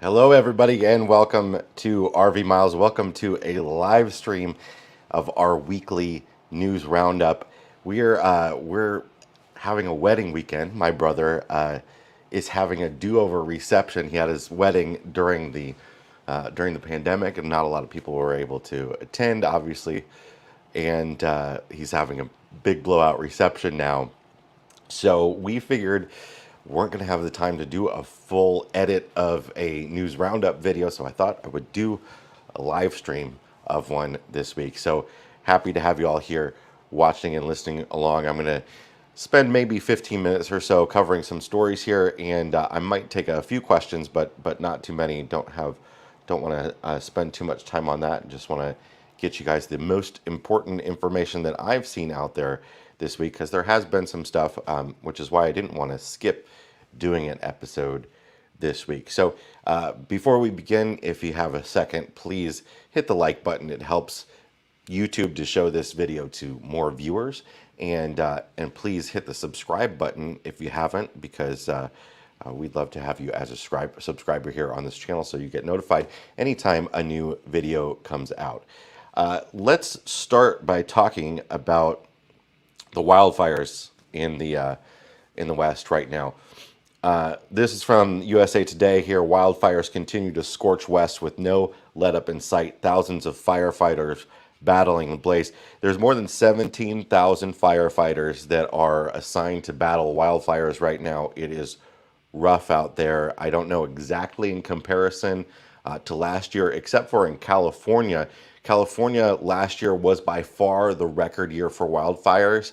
Hello, everybody, and welcome to RV Miles. Welcome to a live stream of our weekly news roundup. We're having a wedding weekend. My brother is having a do-over reception. He had his wedding during the pandemic, and not a lot of people were able to attend, obviously. And he's having a big blowout reception now. So we figured weren't going to have the time to do a full edit of a news roundup video, so I thought I would do a live stream of one this week. So happy to have you all here watching and listening along. I'm going to spend maybe 15 minutes or so covering some stories here, and I might take a few questions, but not too many. Don't want to spend too much time on that. Just want to get you guys the most important information that I've seen out there this week, because there has been some stuff, which is why I didn't want to skip doing an episode this week. So before we begin, if you have a second, please hit the like button. It helps YouTube to show this video to more viewers, and please hit the subscribe button if you haven't, because we'd love to have you as a subscriber here on this channel, so you get notified anytime a new video comes out. Let's start by talking about the wildfires in the West right now. This is from USA Today here. Wildfires continue to scorch west with no let up in sight. Thousands of firefighters battling the blaze. There's more than 17,000 firefighters that are assigned to battle wildfires right now. It is rough out there. I don't know exactly in comparison to last year, except for in California. California last year was by far the record year for wildfires.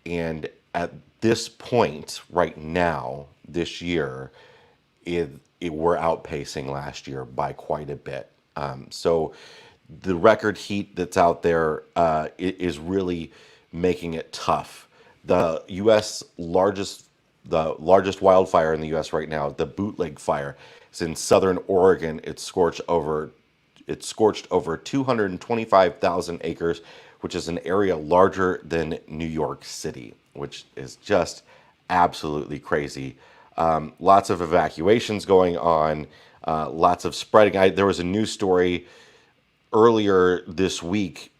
And at this point, right now, this year, we're outpacing last year by quite a bit. So the record heat that's out there is really making it tough. The largest wildfire in the U.S. right now, the Bootleg Fire, is in southern Oregon. It scorched over 225,000 acres, which is an area larger than New York City, which is just absolutely crazy. Lots of evacuations going on, lots of spreading. There was a news story earlier this week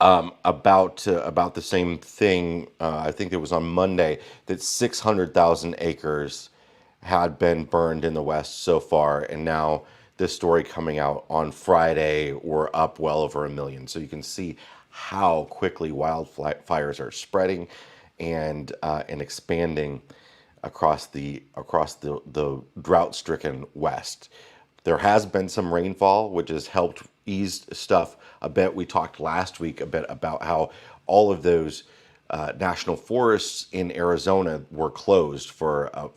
about the same thing. I think it was on Monday that 600,000 acres had been burned in the West so far, and now this story coming out on Friday, we're up well over 1 million. So you can see how quickly wildfires are spreading and expanding across the drought-stricken West. There has been some rainfall, which has helped ease stuff a bit. We talked last week a bit about how all of those national forests in Arizona were closed for a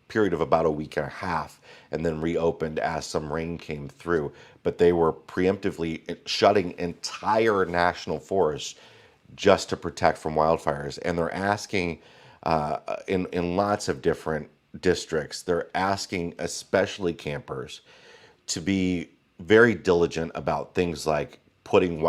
period of about a week and a half, and then reopened as some rain came through. But they were preemptively shutting entire national forests just to protect from wildfires, and they're asking in lots of different districts. They're asking especially campers to be very diligent about things like putting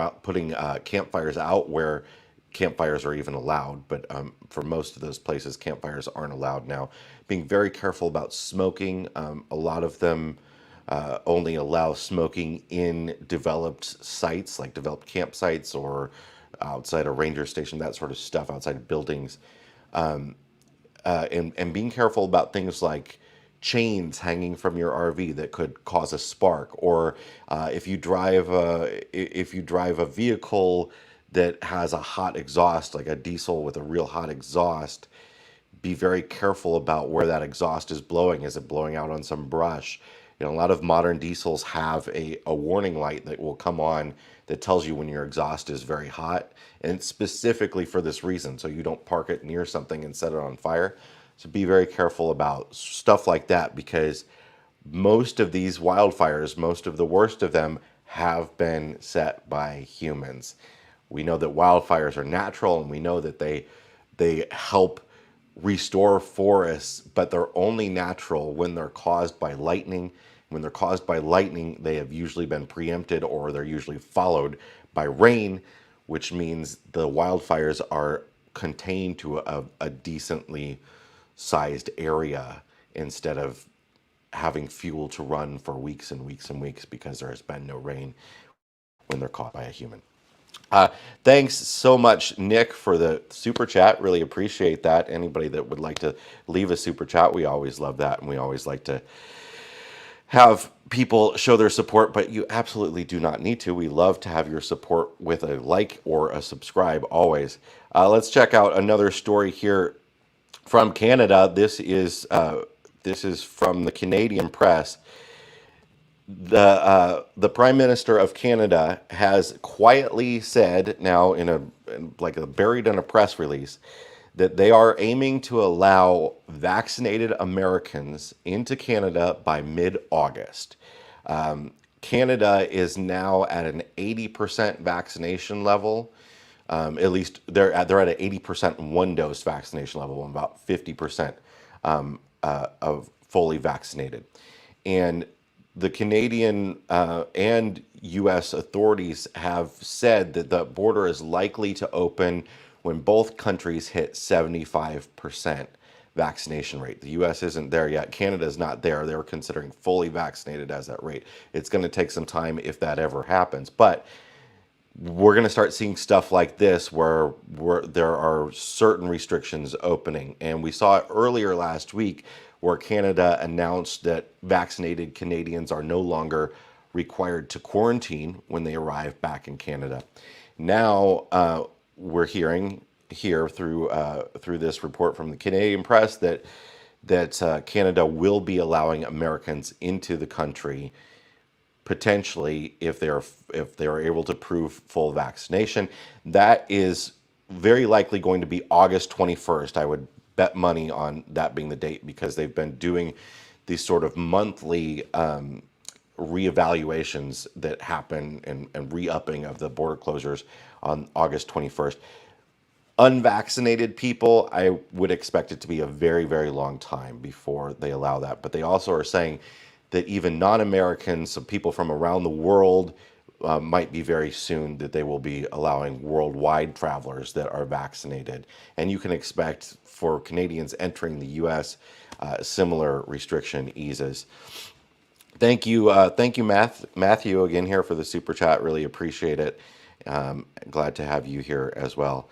campfires out where campfires are even allowed. But for most of those places, campfires aren't allowed now. Being very careful about smoking. A lot of them only allow smoking in developed sites, like developed campsites or outside a ranger station, that sort of stuff, outside of buildings. And being careful about things like chains hanging from your RV that could cause a spark, or if you drive a vehicle that has a hot exhaust, like a diesel with a real hot exhaust, be very careful about where that exhaust is blowing. Is it blowing out on some brush? You know, a lot of modern diesels have a warning light that will come on that tells you when your exhaust is very hot, and it's specifically for this reason, so you don't park it near something and set it on fire. So be very careful about stuff like that, because most of these wildfires, most of the worst of them, have been set by humans. We know that wildfires are natural, and we know that they help restore forests, but they're only natural when they're caused by lightning. When they're caused by lightning, they have usually been preempted, or they're usually followed by rain, which means the wildfires are contained to a decently sized area instead of having fuel to run for weeks and weeks and weeks because there has been no rain when they're caught by a human. Uh, Thanks so much, Nick, for the super chat. Really appreciate that. Anybody that would like to leave a super chat, we always love that, and we always like to have people show their support, but you absolutely do not need to. We love to have your support with a like or a subscribe always. Let's check out another story here from Canada. This is from the Canadian Press. The Prime Minister of Canada has quietly said now like a buried in a press release that they are aiming to allow vaccinated Americans into Canada by mid-August. Canada is now at an 80% vaccination level. At least they're at an 80% one dose vaccination level, and about 50% of fully vaccinated. And the Canadian and U.S. authorities have said that the border is likely to open when both countries hit 75% vaccination rate. The U.S. isn't there yet. Canada is not there. They're considering fully vaccinated as that rate. It's going to take some time if that ever happens. But we're going to start seeing stuff like this where there are certain restrictions opening. And we saw it earlier last week where Canada announced that vaccinated Canadians are no longer required to quarantine when they arrive back in Canada. Now we're hearing here through this report from the Canadian Press that Canada will be allowing Americans into the country potentially if they're able to prove full vaccination. That is very likely going to be August 21st. I would bet money on that being the date because they've been doing these sort of monthly reevaluations that happen and re-upping of the border closures on August 21st. Unvaccinated people, I would expect it to be a very, very long time before they allow that. But they also are saying that even non-Americans, some people from around the world, might be very soon that they will be allowing worldwide travelers that are vaccinated. And you can expect for Canadians entering the U.S., similar restriction eases. Thank you, Matthew, again here for the super chat. Really appreciate it. Glad to have you here as well.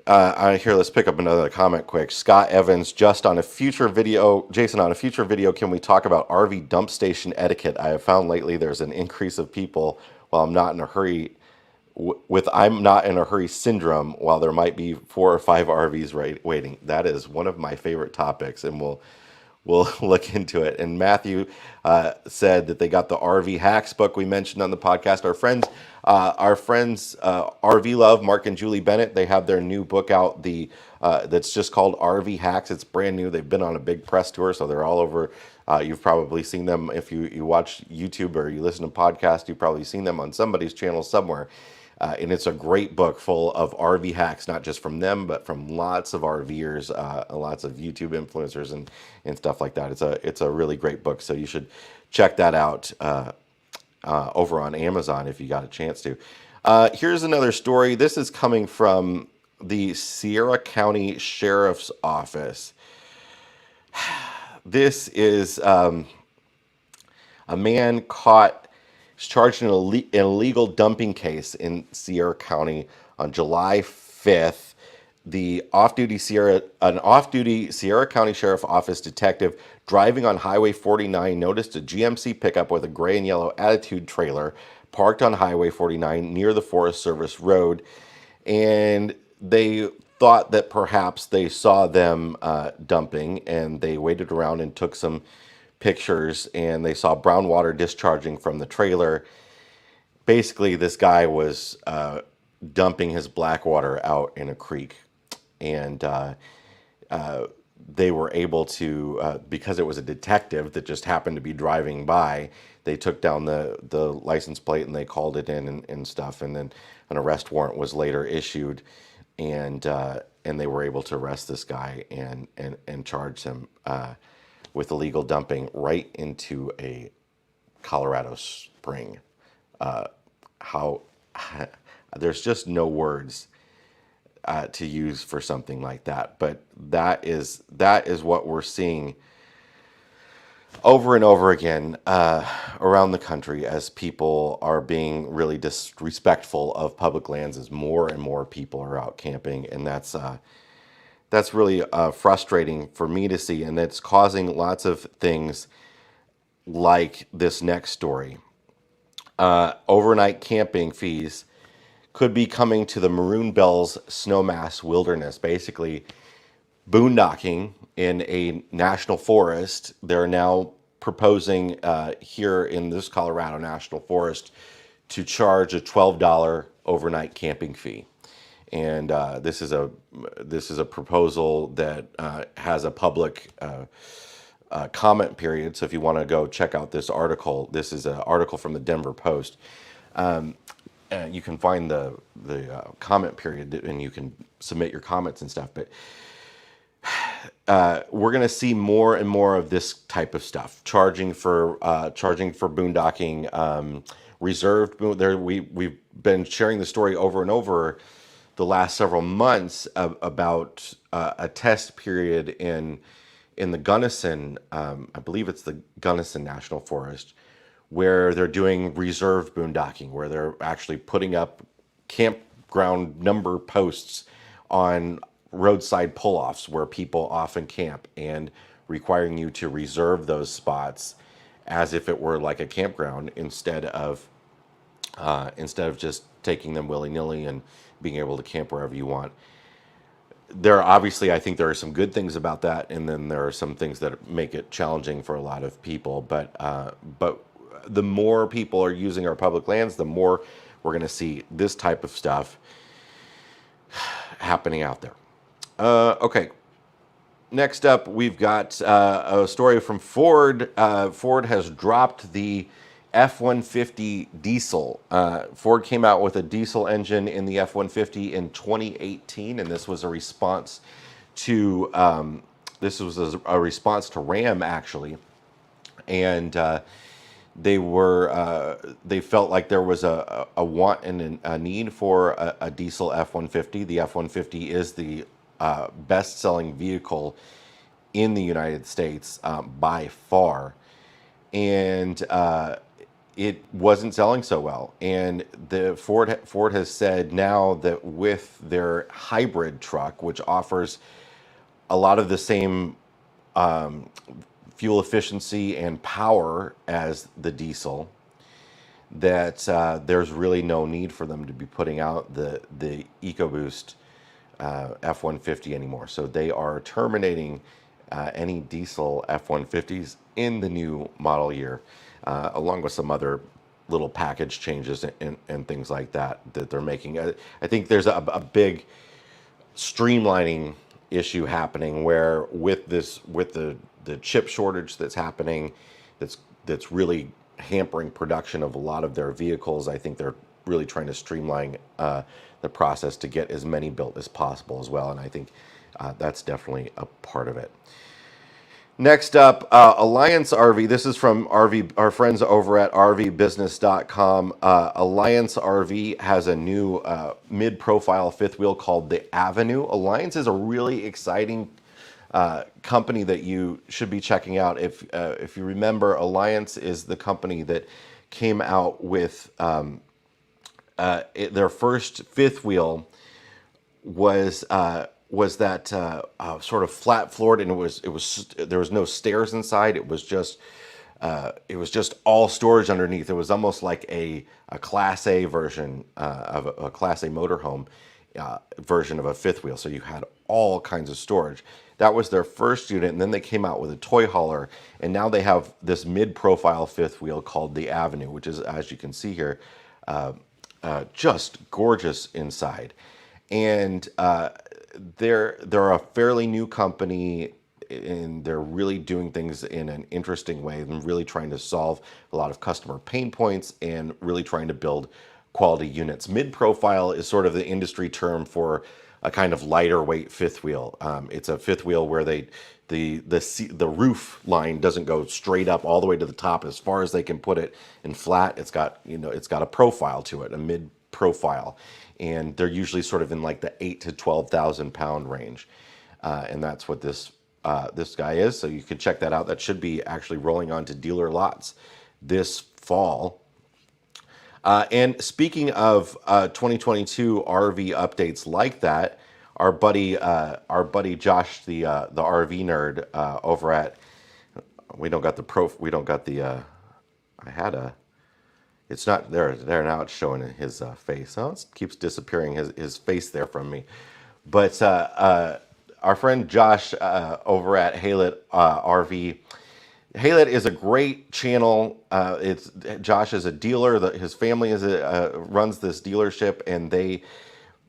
Here, let's pick up another comment quick. Scott Evans, just on a future video, Jason, on a future video, can we talk about RV dump station etiquette? I have found lately there's an increase of people while I'm not in a hurry with I'm not in a hurry syndrome while there might be 4 or 5 RVs waiting. That is one of my favorite topics, and we'll look into it. And Matthew said that they got the RV Hacks book we mentioned on the podcast. Our friends, RV Love, Mark and Julie Bennett, they have their new book out. That's just called RV Hacks. It's brand new. They've been on a big press tour, so they're all over. You've probably seen them if you watch YouTube or you listen to podcasts. You've probably seen them on somebody's channel somewhere. And it's a great book full of RV hacks, not just from them, but from lots of RVers, lots of YouTube influencers and stuff like that. It's a really great book, so you should check that out over on Amazon if you got a chance to. Here's another story. This is coming from the Sierra County Sheriff's Office. This is a man caught. He's charged in an illegal dumping case in Sierra County on July 5th. An off-duty Sierra County Sheriff Office detective driving on Highway 49 noticed a GMC pickup with a gray and yellow Attitude trailer parked on Highway 49 near the Forest Service Road, and they thought that perhaps they saw them dumping, and they waited around and took some pictures, and they saw brown water discharging from the trailer. Basically, this guy was dumping his black water out in a creek, and they were able to, because it was a detective that just happened to be driving by, they took down the license plate and they called it in and stuff, and then an arrest warrant was later issued, and they were able to arrest this guy and charge him with illegal dumping right into a Colorado spring. How there's just no words to use for something like that, but that is what we're seeing over and over again around the country as people are being really disrespectful of public lands as more and more people are out camping, and that's really frustrating for me to see, and it's causing lots of things like this next story. Overnight camping fees could be coming to the Maroon Bells Snowmass Wilderness. Basically, boondocking in a national forest. They're now proposing here in this Colorado National Forest to charge a $12 overnight camping fee. And this is a proposal that has a public comment period. So if you want to go check out this article, this is an article from the Denver Post. And you can find the comment period, and you can submit your comments and stuff. But we're going to see more and more of this type of stuff, charging for boondocking, reserved. We've been sharing the story over and over the last several months about a test period in the Gunnison, I believe it's the Gunnison National Forest, where they're doing reserved boondocking, where they're actually putting up campground number posts on roadside pull-offs where people often camp, and requiring you to reserve those spots as if it were like a campground instead of just taking them willy-nilly and being able to camp wherever you want. I think there are some good things about that, and then there are some things that make it challenging for a lot of people. But the more people are using our public lands, the more we're going to see this type of stuff happening out there. Okay. Next up, we've got a story from Ford. Ford has dropped the F-150 diesel. Ford came out with a diesel engine in the F-150 in 2018, and this was a response to Ram, actually, and they felt like there was a want and a need for a diesel F-150. The F-150 is the best-selling vehicle in the United States by far, and it wasn't selling so well. And the Ford has said now that with their hybrid truck, which offers a lot of the same fuel efficiency and power as the diesel, that there's really no need for them to be putting out the EcoBoost F-150 anymore. So they are terminating any diesel F-150s in the new model year, along with some other little package changes and things like that they're making. I think there's a big streamlining issue happening where with the chip shortage that's happening, that's really hampering production of a lot of their vehicles. I think they're really trying to streamline the process to get as many built as possible as well, and I think that's definitely a part of it. Next up, Alliance RV. This is from our friends over at RVBusiness.com. Alliance RV has a new mid-profile fifth wheel called the Avenue. Alliance is a really exciting company that you should be checking out. If you remember, Alliance is the company that came out with their first fifth wheel was that sort of flat floored, and it was there was no stairs inside. It was just all storage underneath. It was almost like a Class A version of a Class A motorhome version of a fifth wheel. So you had all kinds of storage. That was their first unit, and then they came out with a toy hauler, and now they have this mid-profile fifth wheel called the Avenue, which is, as you can see here, just gorgeous inside. And they're a fairly new company, and they're really doing things in an interesting way and really trying to solve a lot of customer pain points and really trying to build quality units. Mid-profile is sort of the industry term for a kind of lighter weight fifth wheel. It's a fifth wheel where the roof line doesn't go straight up all the way to the top as far as they can put it, and flat. It's got a profile to it, a mid profile, and they're usually sort of in like the 8,000 to 12,000 pound range, and that's what this this guy is. So you can check that out. That should be actually rolling onto dealer lots this fall. And speaking of 2022 RV updates like that, our buddy Josh, the RV nerd over at, we don't got the pro, we don't got the. I had a. It's not there. There now. It's showing his face. Oh, it keeps disappearing his face there from me. But our friend Josh over at Halet RV. Halet is a great channel. It's Josh is a dealer. His family runs this dealership, and they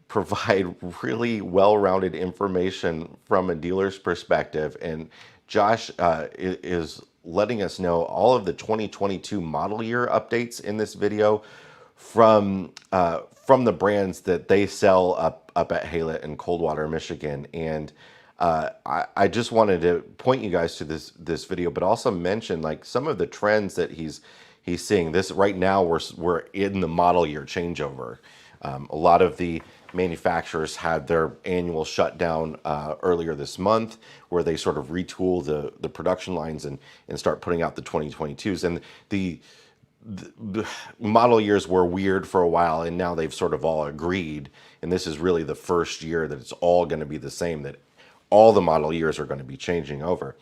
provide really well-rounded information from a dealer's perspective. And Josh is letting us know all of the 2022 model year updates in this video from the brands that they sell up at Halet in Coldwater, Michigan. And I just wanted to point you guys to this video, but also mention like some of the trends that he's seeing. This right now we're in the model year changeover. A lot of the manufacturers had their annual shutdown earlier this month, where they sort of retool the production lines and start putting out the 2022s. And the model years were weird for a while, and now they've sort of all agreed. And this is really the first year that it's all going to be the same, that all the model years are going to be changing over.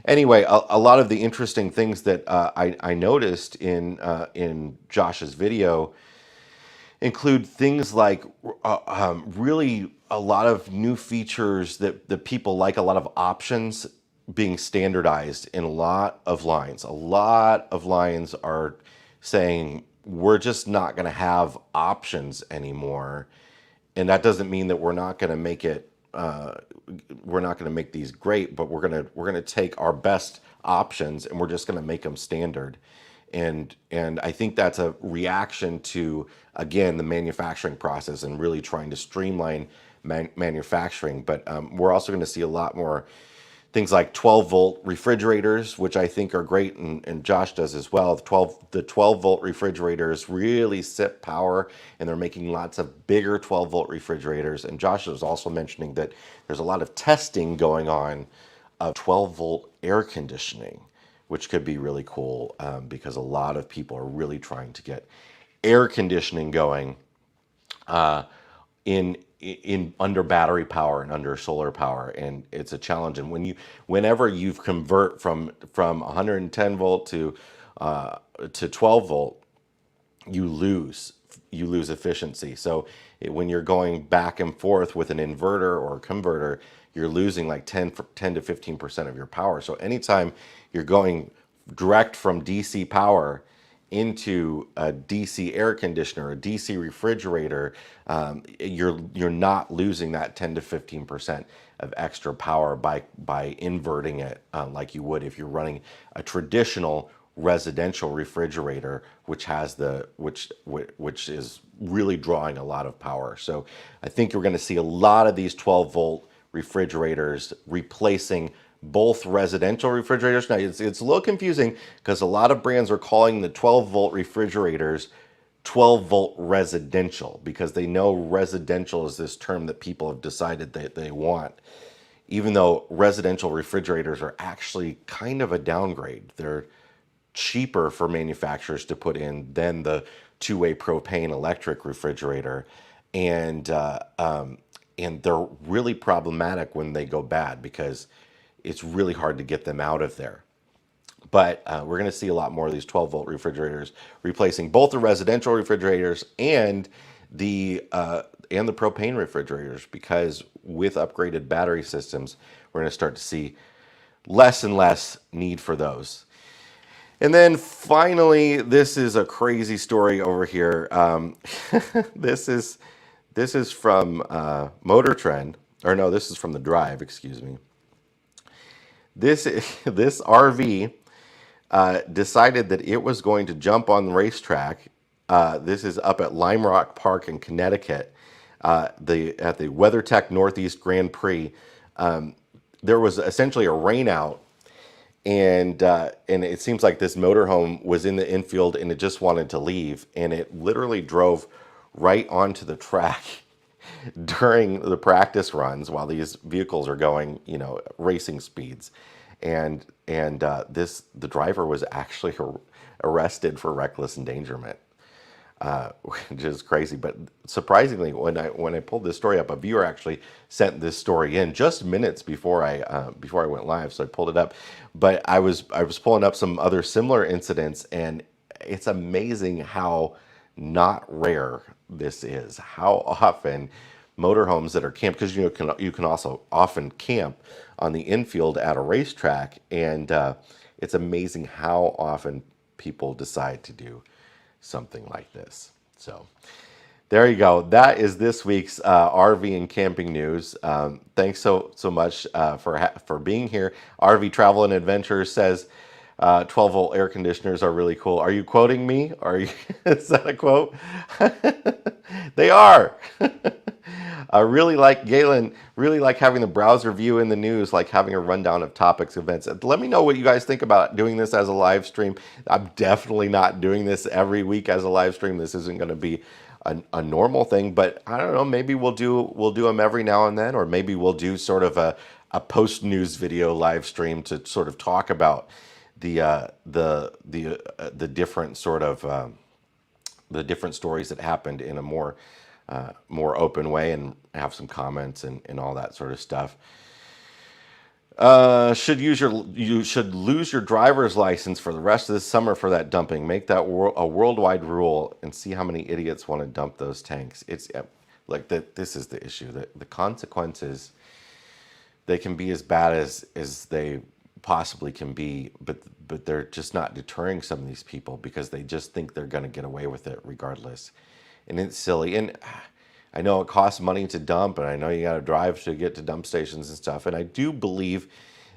Anyway, a lot of the interesting things that I noticed in Josh's video include things like really a lot of new features that people like, a lot of options being standardized in a lot of lines. A lot of lines are saying we're just not going to have options anymore, and that doesn't mean that we're not going to make it. We're not going to make these great, but we're gonna take our best options and we're just going to make them standard. And I think that's a reaction to, again, the manufacturing process and really trying to streamline manufacturing. But we're also going to see a lot more things like 12-volt refrigerators, which I think are great, and Josh does as well. The 12-volt refrigerators really sip power, and they're making lots of bigger 12-volt refrigerators. And Josh was also mentioning that there's a lot of testing going on of 12-volt air conditioning, which could be really cool because a lot of people are really trying to get air conditioning going in under battery power and under solar power, and it's a challenge. And whenever you convert from 110 volt to 12 volt, you lose efficiency. So when you're going back and forth with an inverter or a converter, you're losing like 10 to 15% of your power. So anytime you're going direct from DC power into a DC air conditioner, a DC refrigerator, you're not losing that 10 to 15% of extra power by inverting it like you would if you're running a traditional residential refrigerator, which is really drawing a lot of power. So I think you're going to see a lot of these 12-volt refrigerators replacing both residential refrigerators. Now it's a little confusing because a lot of brands are calling the 12-volt refrigerators 12-volt residential because they know residential is this term that people have decided that they want, even though residential refrigerators are actually kind of a downgrade. They're cheaper for manufacturers to put in than the two-way propane electric refrigerator, and they're really problematic when they go bad because it's really hard to get them out of there. But we're going to see a lot more of these 12-volt refrigerators replacing both the residential refrigerators and the propane refrigerators, because with upgraded battery systems, we're going to start to see less and less need for those. And then finally, this is a crazy story over here. This is from Motor Trend, or no, this is from The Drive, excuse me. This RV decided that it was going to jump on the racetrack. This is up at Lime Rock Park in Connecticut, at the WeatherTech Northeast Grand Prix. There was essentially a rainout, and it seems like this motorhome was in the infield and it just wanted to leave, and it literally drove right onto the track during the practice runs while these vehicles are going, racing speeds, and the driver was actually arrested for reckless endangerment, which is crazy. But surprisingly, when I pulled this story up, a viewer actually sent this story in just minutes before I went live, so I pulled it up. But I was pulling up some other similar incidents, and it's amazing how not rare this is. How often motorhomes that are camped, because you can also often camp on the infield at a racetrack, and it's amazing how often people decide to do something like this. So there you go. That is this week's RV and camping news. Thanks so much for being here. RV Travel and Adventure says 12-volt air conditioners are really cool. Are you quoting me? Is that a quote? They are. I really like Galen. Really like having the browser view in the news, like having a rundown of topics, events. Let me know what you guys think about doing this as a live stream. I'm definitely not doing this every week as a live stream. This isn't going to be a normal thing, but I don't know. Maybe we'll do them every now and then, or maybe we'll do sort of a post news video live stream to sort of talk about the different sort of the different stories that happened in a more open way, and have some comments and all that sort of stuff. You should lose your driver's license for the rest of the summer for that dumping. Make that a worldwide rule and see how many idiots want to dump those tanks. It's like that. This is the issue. The consequences, they can be as bad as they possibly can be, but they're just not deterring some of these people because they just think they're going to get away with it regardless. And it's silly. And I know it costs money to dump, and I know you got to drive to get to dump stations and stuff. And I do believe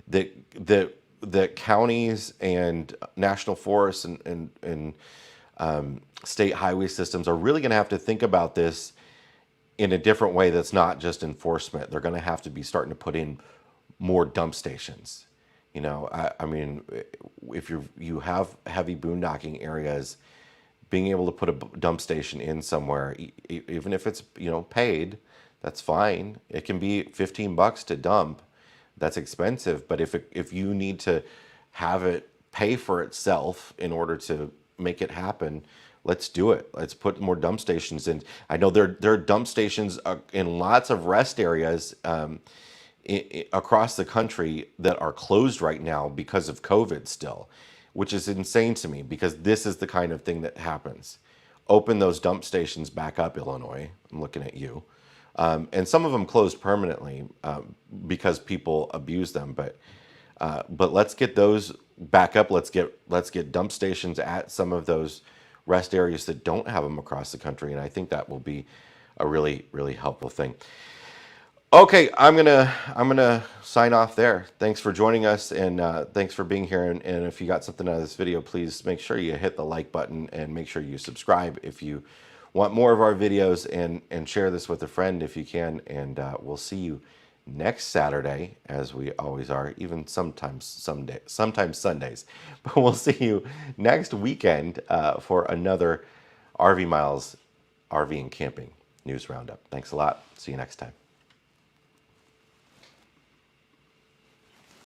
that counties and national forests and state highway systems are really going to have to think about this in a different way that's not just enforcement. They're going to have to be starting to put in more dump stations. I mean, if you have heavy boondocking areas, being able to put a dump station in somewhere, even if it's paid, that's fine. It can be $15 to dump. That's expensive, but if you need to have it pay for itself in order to make it happen, let's do it. Let's put more dump stations in. I know there are dump stations in lots of rest areas across the country that are closed right now because of COVID still, which is insane to me, because this is the kind of thing that happens. Open those dump stations back up, Illinois. I'm looking at you. And some of them closed permanently because people abuse them. But let's get those back up. Let's get dump stations at some of those rest areas that don't have them across the country. And I think that will be a really, really helpful thing. Okay, I'm gonna sign off there. Thanks for joining us, and thanks for being here. And if you got something out of this video, please make sure you hit the like button and make sure you subscribe if you want more of our videos, and share this with a friend if you can. And we'll see you next Saturday, as we always are, even sometimes Sundays. But we'll see you next weekend for another RV Miles RV and Camping News Roundup. Thanks a lot. See you next time.